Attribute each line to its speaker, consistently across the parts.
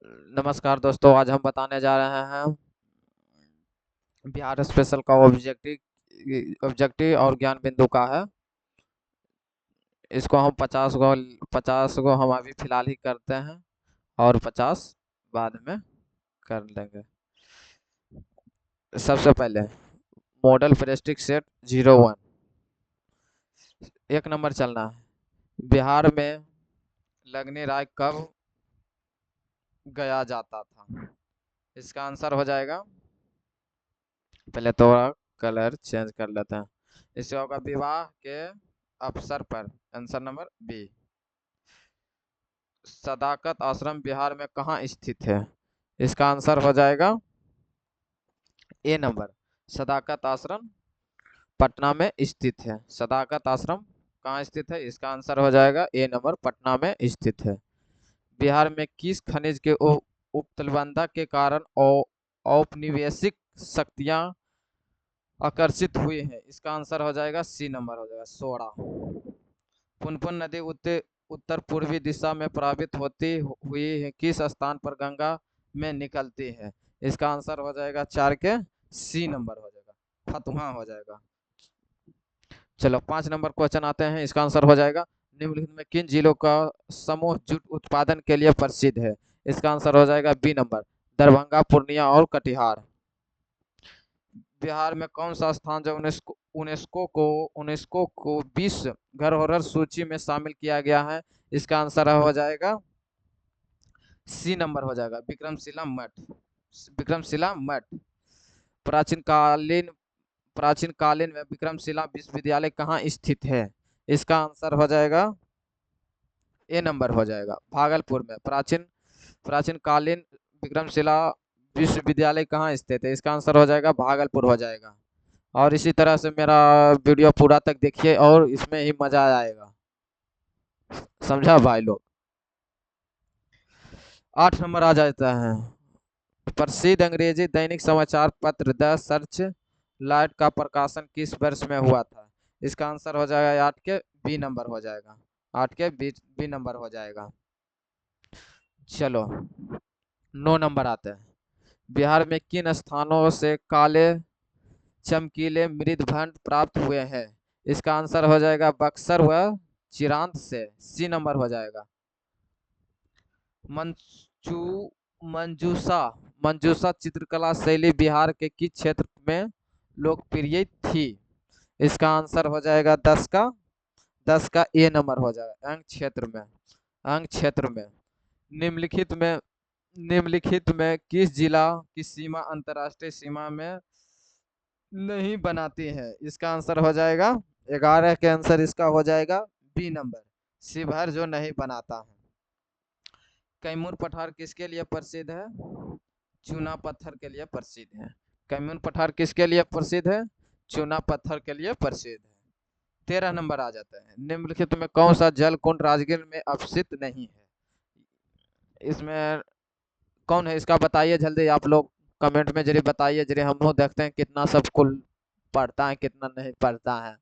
Speaker 1: नमस्कार दोस्तों, आज हम बताने जा रहे हैं बिहार स्पेशल का ऑब्जेक्टिव ऑब्जेक्टिव और ज्ञान बिंदु का है। इसको हम 50 गो हम अभी फिलहाल ही करते हैं और 50 बाद में कर लेंगे। सबसे पहले मॉडल प्रेस्टिक सेट 01 एक नंबर चलना है। बिहार में लगनी राय कब गया जाता था? इसका आंसर हो जाएगा, पहले थोड़ा कलर चेंज कर लेते हैं। इससे होगा विवाह के अवसर पर। Answer number B. Sadaqat Ashram Bihar में कहाँ स्थित है? इसका आंसर हो जाएगा ए नंबर। सदाकत आश्रम पटना में स्थित है। सदाकत आश्रम कहाँ स्थित है? इसका आंसर हो जाएगा ए नंबर, पटना में स्थित है। बिहार में किस खनिज के उपलब्धता के कारण औपनिवेशिक शक्तियां आकर्षित हुई हैं? इसका आंसर हो जाएगा सी नंबर, हो जाएगा सोडा। पुनपुन नदी उत्तर पूर्वी दिशा में प्रवाहित होती हुई है किस स्थान पर गंगा में निकलती है? इसका आंसर हो जाएगा 4 के सी नंबर, हो जाएगा फतुहा, हो जाएगा। चलो 5 नंबर क्वेश्चन आते हैं। इसका आंसर हो जाएगा निम्नलिखित में किन जिलों का समूह जूट उत्पादन के लिए प्रसिद्ध है? इसका आंसर हो जाएगा बी नंबर, दरभंगा, पूर्णिया और कटिहार। बिहार में कौन सा स्थान जो यूनेस्को को विश्व धरोहर सूची में शामिल किया गया है? इसका आंसर हो जाएगा सी नंबर, हो जाएगा विक्रमशिला मठ। विक्रमशिला मठ प्राचीन कालीन प्राचीन कालीन में विक्रमशिला विश्वविद्यालय कहाँ स्थित है? इसका आंसर हो जाएगा ए नंबर, हो जाएगा भागलपुर में। प्राचीन कालीन विक्रमशिला विश्वविद्यालय कहाँ स्थित है? इसका आंसर हो जाएगा भागलपुर, हो जाएगा। और इसी तरह से मेरा वीडियो पूरा तक देखिए और इसमें ही मजा आएगा, समझा भाई लोग। 8 नंबर आ जाता है। प्रसिद्ध अंग्रेजी दैनिक समाचार पत्र द सर्च लाइट का प्रकाशन किस वर्ष में हुआ था? इसका आंसर हो जाएगा 8 के बी नंबर, हो जाएगा 8 के बी नंबर, हो जाएगा। चलो 9 नंबर आते हैं। बिहार में किन स्थानों से काले चमकीले मृदभंड प्राप्त हुए हैं? इसका आंसर हो जाएगा बक्सर व चिरांद से। सी नंबर हो जाएगा। मंचू मंजूसा मंजूसा चित्रकला शैली बिहार के किस क्षेत्र में लोकप्रिय थी? इसका आंसर हो जाएगा 10 का ए नंबर, हो जाएगा अंग क्षेत्र में। निम्नलिखित में निम्नलिखित में किस जिला की सीमा अंतर्राष्ट्रीय सीमा में नहीं बनाती है? इसका आंसर हो जाएगा 11 के आंसर इसका हो जाएगा बी नंबर, शिवहर जो नहीं बनाता है। कैमूर पठार किसके लिए प्रसिद्ध है? चूना पत्थर के लिए प्रसिद्ध है। कैमूर पठार किसके लिए प्रसिद्ध है? चूना पत्थर के लिए प्रसिद्ध है। 13 नंबर आ जाता है। निम्नलिखित में कौन सा जल कुंड राजगीर में अवस्थित नहीं है? इसमें कौन है? इसका बताइए जल्दी आप लोग, कमेंट में जरिए बताइए, जरिए हम लोग देखते हैं कितना सब कुल पढ़ता है कितना नहीं पढ़ता है,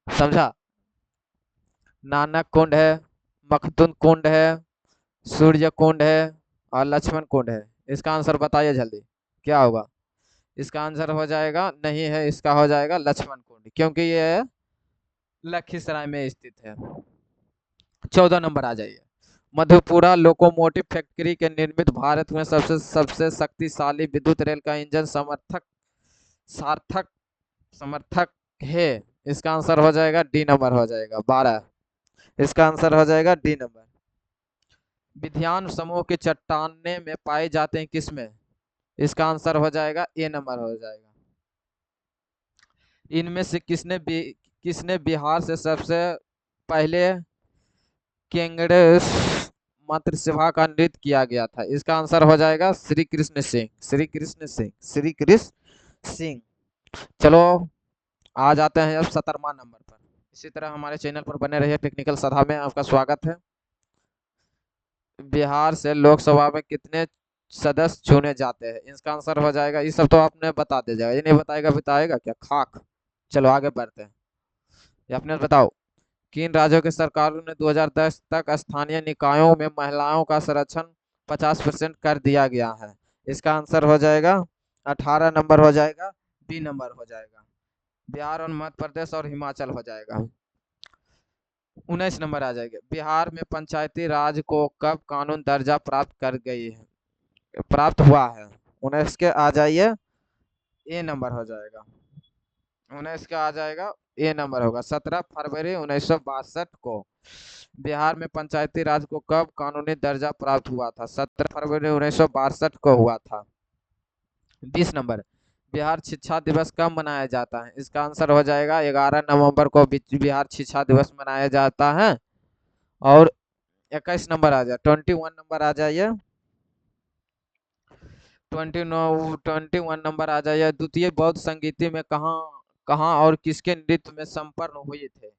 Speaker 1: समझा। नानक कुंड है, मखदूम कुंड है, सूर्य कुंड है और लक्ष्मण कुंड है। इसका आंसर बताइए जल्दी, क्या होगा? इसका आंसर हो जाएगा नहीं है, इसका हो जाएगा लक्ष्मण कुंड, क्योंकि ये लखीसराय में स्थित है। 14 नंबर आ जाइए। मधेपुरा लोकोमोटिव फैक्ट्री के निर्मित भारत में सबसे सबसे शक्तिशाली विद्युत रेल का इंजन सार्थक समर्थक है। इसका आंसर हो जाएगा डी नंबर, हो जाएगा 12। इसका आंसर हो जाएगा डी नंबर। विध्यान समूह की चट्टाने में पाए जाते हैं किसमें? इसका आंसर हो जाएगा ए नंबर, हो जाएगा। इनमें से किसने बिहार से सबसे पहले केंगड़े मंत्रिसभा का नृत्य किया गया था? इसका आंसर हो जाएगा श्री कृष्ण सिंह, श्री कृष्ण सिंह, श्री कृष्ण सिंह। चलो आ जाते हैं अब 17वां नंबर पर। इसी तरह हमारे चैनल पर बने रहिए। टेक्निकल सलाह में आपका स्वागत है। बिहार से लोकसभा में कितने सदस्य चुने जाते हैं? इसका आंसर हो जाएगा, ये सब तो आपने बता दे जाएगा, ये नहीं बताएगा बताएगा क्या खाक। चलो आगे बढ़ते हैं, ये अपने बताओ। किन राज्यों की सरकारों ने 2010 तक स्थानीय निकायों में महिलाओं का संरक्षण 50% कर दिया गया है। इसका आंसर हो जाएगा 18 नंबर हो जाएगा, बी नंबर हो जाएगा। बिहार और मध्य प्रदेश और हिमाचल हो जाएगा। 19 नंबर आ जाएगा, बिहार में पंचायती राज को कब कानून दर्जा प्राप्त हुआ है। 19 के आ जाइए, ए नंबर हो जाएगा। 19 का आ जाएगा, ए नंबर होगा। 17 फरवरी 1962 को बिहार में पंचायती राज को कब कानूनी दर्जा प्राप्त हुआ था। 17 फरवरी 1962 को हुआ था। 20 नंबर, बिहार शिक्षा दिवस कब मनाया जाता है। इसका आंसर हो जाएगा 11 नवंबर को बिहार शिक्षा दिवस मनाया जाता है। और 21 नंबर आ जाए, 21 नंबर आ जाइए, 21 नंबर आ जाइए। द्वितीय बौद्ध संगीति में कहाँ कहाँ और किसके नृत्य में संपन्न हुए थे।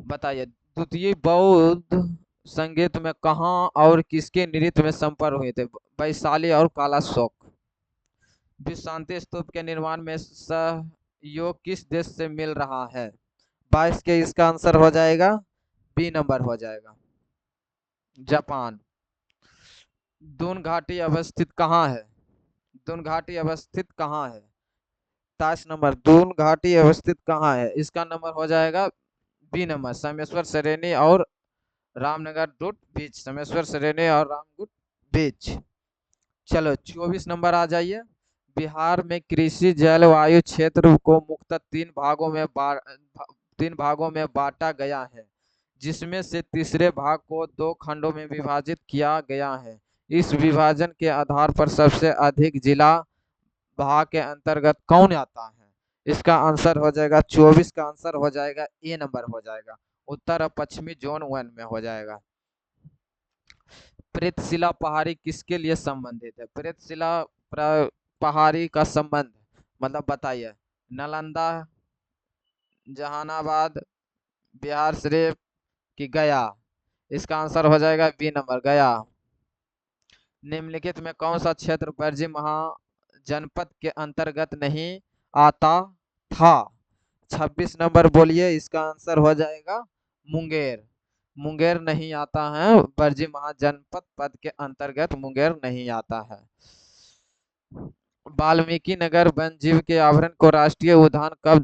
Speaker 1: बताइए, द्वितीय बौद्ध संगीत में कहाँ और किसके नृत्य में संपन्न हुए थे। वैशाली और कालाशोक। विश्व शांति स्तूप के निर्माण में सहयोग किस देश से मिल रहा है। 22 के इसका आंसर हो जाएगा, बी नंबर हो जाएगा, जापान। दून घाटी अवस्थित कहाँ है। दून घाटी अवस्थित कहाँ है। 23 नंबर, दून घाटी अवस्थित कहाँ है। इसका नंबर हो जाएगा बी नंबर, समेश्वर श्रेणी और रामनगर डुट बीच। समेश्वर श्रेणी और रामगुट बीच। चलो 24 नंबर आ जाइए, बिहार में कृषि जलवायु क्षेत्र को मुख्यतः तीन भागों में बांटा गया है, जिसमें से तीसरे भाग को 2 खंडों में विभाजित किया गया है। इस विभाजन के आधार पर सबसे अधिक जिला भाग के अंतर्गत कौन आता है। इसका आंसर हो जाएगा 24 का आंसर हो जाएगा, ए नंबर हो जाएगा, उत्तर और पश्चिमी जोन 1 में हो जाएगा। प्रेतशिला पहाड़ी किसके लिए संबंधित है। प्रेतशिला पहाड़ी का संबंध मतलब बताइए। नालंदा, जहानाबाद, बिहार शरीफ की गया। इसका आंसर हो जाएगा बी नंबर, गया। निम्नलिखित में कौन सा क्षेत्र बर्जी महाजनपद के अंतर्गत नहीं आता था। 26 नंबर बोलिए, इसका आंसर हो जाएगा मुंगेर। मुंगेर नहीं आता है, बर्जी महाजनपद पद के अंतर्गत मुंगेर नहीं आता है। वाल्मीकि नगर वन जीव के आवरण को राष्ट्रीय उद्यान कब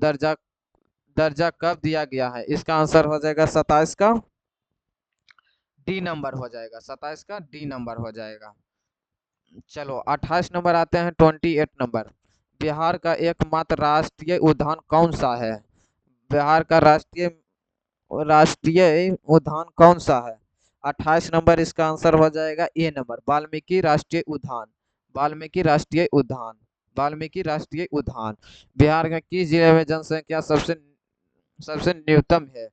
Speaker 1: दर्जा कब दिया गया है। इसका आंसर हो जाएगा 27 का डी नंबर हो जाएगा, 27 का डी नंबर हो जाएगा। चलो 28 नंबर आते हैं, 28 नंबर, बिहार का एकमात्र राष्ट्रीय उद्यान कौन सा है। बिहार का राष्ट्रीय उद्यान कौन सा है। 28 नंबर इसका आंसर हो जाएगा ए नंबर, वाल्मीकि राष्ट्रीय उद्यान। वाल्मीकि राष्ट्रीय उद्यान, वाल्मीकि राष्ट्रीय उद्यान। बिहार के किस जिले में जनसंख्या सबसे न्यूनतम है।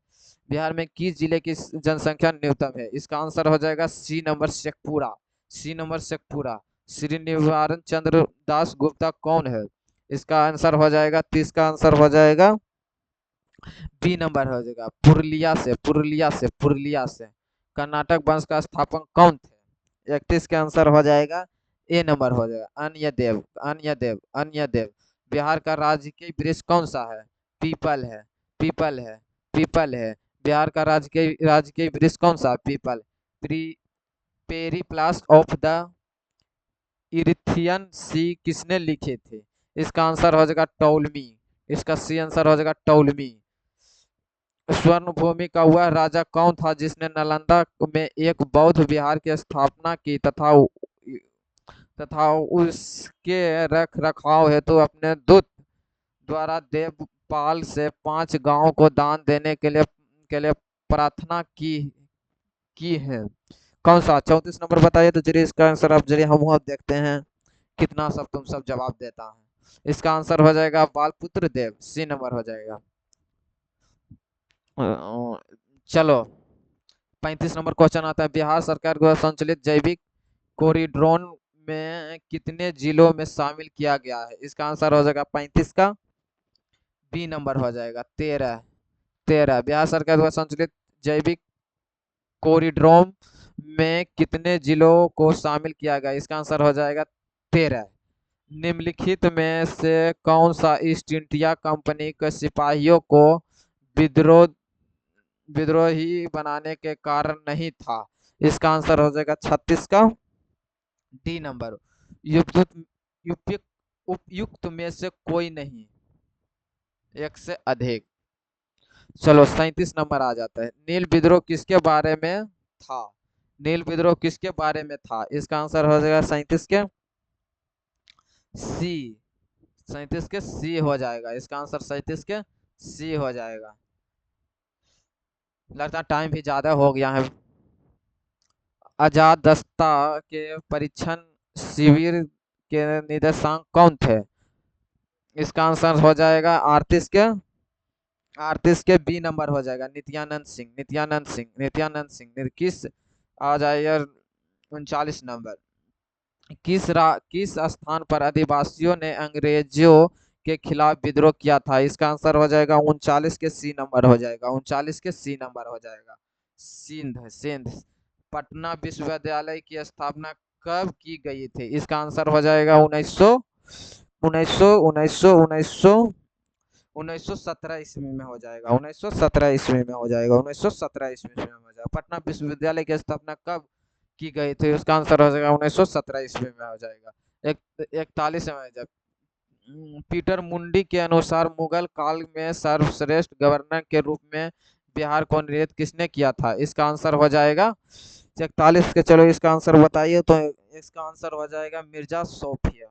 Speaker 1: बिहार में किस जिले की जनसंख्या न्यूनतम है। इसका आंसर हो जाएगा C number, Sheikhpura. C number, Sheikhpura. Shri Nivaran Chandra Das Gupta कौन है। इसका आंसर हो जाएगा 30 का आंसर हो जाएगा बी नंबर हो जाएगा, पुरुलिया से। कर्नाटक वंश का स्थापक कौन थे। 31 के आंसर हो जाएगा ए नंबर हो जाएगा, अन्यदेव। बिहार का राजकीय वृक्ष कौन सा है। पीपल है, पीपल है, पीपल है। बिहार का राजकीय वृक्ष कौन सा, पीपल। पेरीप्लास ऑफ द इरिथियन सी किसने लिखे थे। इसका आंसर हो जाएगा टोलमी। इसका सी आंसर हो जाएगा टोलमी। स्वर्ण भूमि का वह राजा कौन था जिसने नालंदा में एक बौद्ध विहार की स्थापना की तथा उसके रख रखाव हेतु अपने दूत द्वारा देवपाल से 5 गांवों को दान देने के लिए प्रार्थना की है। कौन सा। 34 नंबर बताइए तो जरिए इसका आंसर अब जरिए हम अब देखते हैं कितना सब तुम सब जवाब देता है। इसका आंसर हो जाएगा बालपुत्र देव, सी नंबर हो जाएगा। चलो 35 नंबर क्वेश्चन आता है, बिहार सरकार द्वारा संचालित जैविक कॉरिडोर में कितने जिलों में शामिल किया गया है। इसका आंसर हो जाएगा 35 का बी नंबर हो जाएगा, 13। बिहार सरकार द्वारा संचालित जैविक कॉरिडोर में कितने जिलों को शामिल किया गया। इसका आंसर हो जाएगा 13। निम्नलिखित में से कौन सा ईस्ट इंडिया कंपनी के सिपाहियों को विद्रोही बनाने के कारण नहीं था। इसका आंसर हो जाएगा 36 का डी नंबर, उपयुक्त उपयुक्त उपयुक्त में से कोई नहीं, एक से अधिक। चलो 37 नंबर आ जाता है। नील विद्रोह किसके बारे में था? नील विद्रोह किसके बारे में था? इसका आंसर हो जाएगा 37 के सी। 37 के सी हो जाएगा, इसका आंसर 37 के सी हो जाएगा। लगता है टाइम भी ज्यादा हो गया है। अजादस्ता के परीक्षण शिविर के निदेशक कौन थे? इसका आंसर हो जाएगा 38 के बी नंबर हो जाएगा, नित्यानंद सिंह। किस आ जाएगा 39 नंबर। किस स्थान पर आदिवासियों ने अंग्रेजों के खिलाफ विद्रोह किया था? इसका आंसर हो जाएगा 39 के सी नंबर हो जाएगा, 39 के सी नंबर हो जाएगा। सिंध। पटना विश्वविद्यालय की स्थापना कब की गई थी? इसका आंसर हो जाएगा 1917 ईस्वी में हो जाएगा, 1917 ईस्वी में हो जाएगा, 1917 ईस्वी में हो जाएगा। पटना विश्वविद्यालय की स्थापना कब की गई थी? उसका आंसर हो जाएगा 1917 ईस्वी में हो जाएगा। 41 में जब पीटर मुंडी के अनुसार मुगल काल में सर्वश्रेष्ठ गवर्नर के रूप में बिहार को नियुक्त किसने किया था? इसका आंसर हो जाएगा 41 के। चलो इसका आंसर बताइए। तो इसका आंसर हो जाएगा मिर्जा सैफी।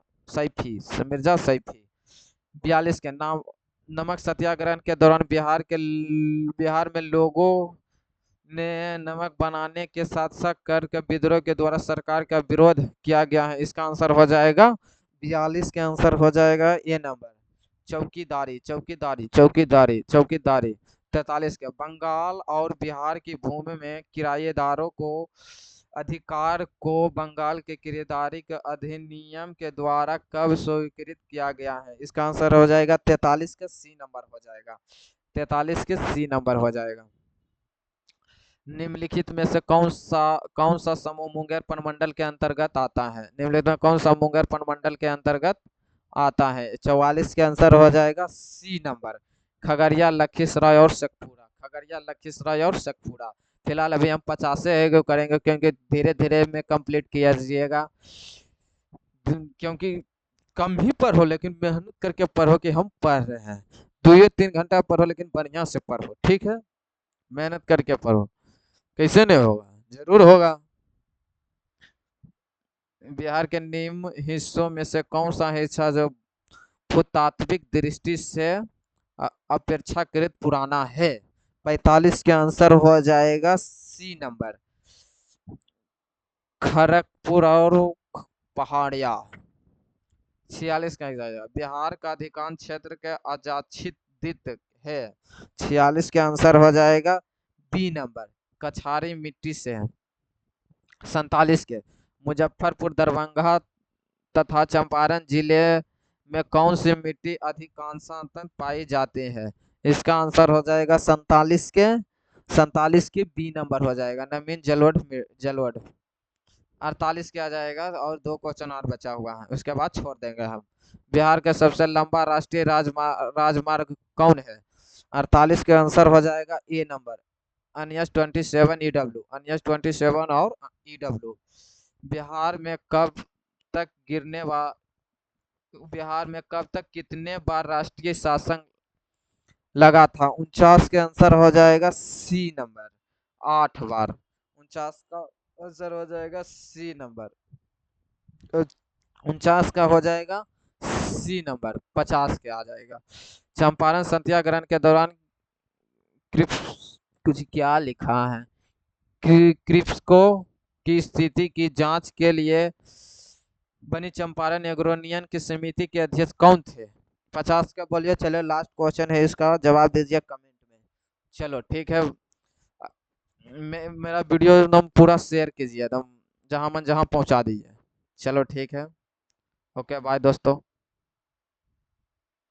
Speaker 1: 42 के नाम, नमक सत्याग्रह के दौरान बिहार में लोगों ने नमक बनाने के साथ साथ कर के विद्रोह के द्वारा सरकार का विरोध किया गया है। इसका आंसर हो जाएगा 42 के आंसर हो जाएगा ए नंबर, चौकीदारी। 43 के बंगाल और बिहार की भूमि में किराएदारों को अधिकार को बंगाल के किराएदारी के अधिनियम के द्वारा कब स्वीकृत किया गया है? इसका आंसर हो जाएगा 43 का सी नंबर हो जाएगा, 43 के सी नंबर हो जाएगा। निम्नलिखित में से कौन सा समूह मुंगेर प्रमंडल के अंतर्गत आता है? निम्नलिखित में कौन सा मुंगेर प्रमंडल के अंतर्गत आता है? 44 के आंसर हो जाएगा सी नंबर, खगड़िया, लखीसराय और शेखपुरा। फिलहाल अभी हम 50 करेंगे, क्योंकि धीरे धीरे में कंप्लीट किया जाइएगा, क्योंकि कम ही पढ़ो लेकिन मेहनत करके पढ़ो कि हम पढ़ रहे हैं। 2 3 घंटा पढ़ो लेकिन बढ़िया से पढ़ो, ठीक है? मेहनत करके पढ़ो। कैसे नहीं होगा? जरूर होगा। बिहार के निम्न हिस्सों में से कौन सा हिस्सा जो भूतात्विक दृष्टि से अपेक्षाकृत पुराना है? 45 के आंसर हो जाएगा सी नंबर, खड़गपुर और पहाड़िया। 46 का जाएगा, बिहार का अधिकांश क्षेत्र के आच्छादित है। 46 के आंसर हो जाएगा बी नंबर, कछारी मिट्टी से है। 47 के मुजफ्फरपुर, दरभंगा तथा चंपारण जिले में कौन सी मिट्टी अधिकांशतः पाई जाती है? इसका आंसर हो जाएगा 47 के बी नंबर हो जाएगा, नवीन जलोढ़। 48 के आ जाएगा, और 2 क्वेश्चन और बचा हुआ है, उसके बाद छोड़ देंगे हम। बिहार का सबसे लंबा राष्ट्रीय राजमार्ग कौन है? 48 के आंसर हो जाएगा ए नंबर, NH 27 और EW। बिहार में कब तक कितने बार राष्ट्रीय शासन लगा था? 49 के आंसर हो जाएगा सी नंबर, 8 बार। 49 का आंसर हो जाएगा सी नंबर, 49 का हो जाएगा सी नंबर। 50 के आ जाएगा। चंपारण सत्याग्रह के दौरान कुछ क्या लिखा है? क्रिप्सको की स्थिति की जांच के लिए बनी चंपारण एग्रोनियन की समिति के अध्यक्ष कौन थे? 50 का बोलिए। चलो लास्ट क्वेश्चन है, इसका जवाब दीजिए कमेंट में। चलो ठीक है, मेरा वीडियो एकदम पूरा शेयर कीजिए, एकदम जहां मन जहां पहुंचा दीजिए। चलो ठीक है, ओके बाय दोस्तों।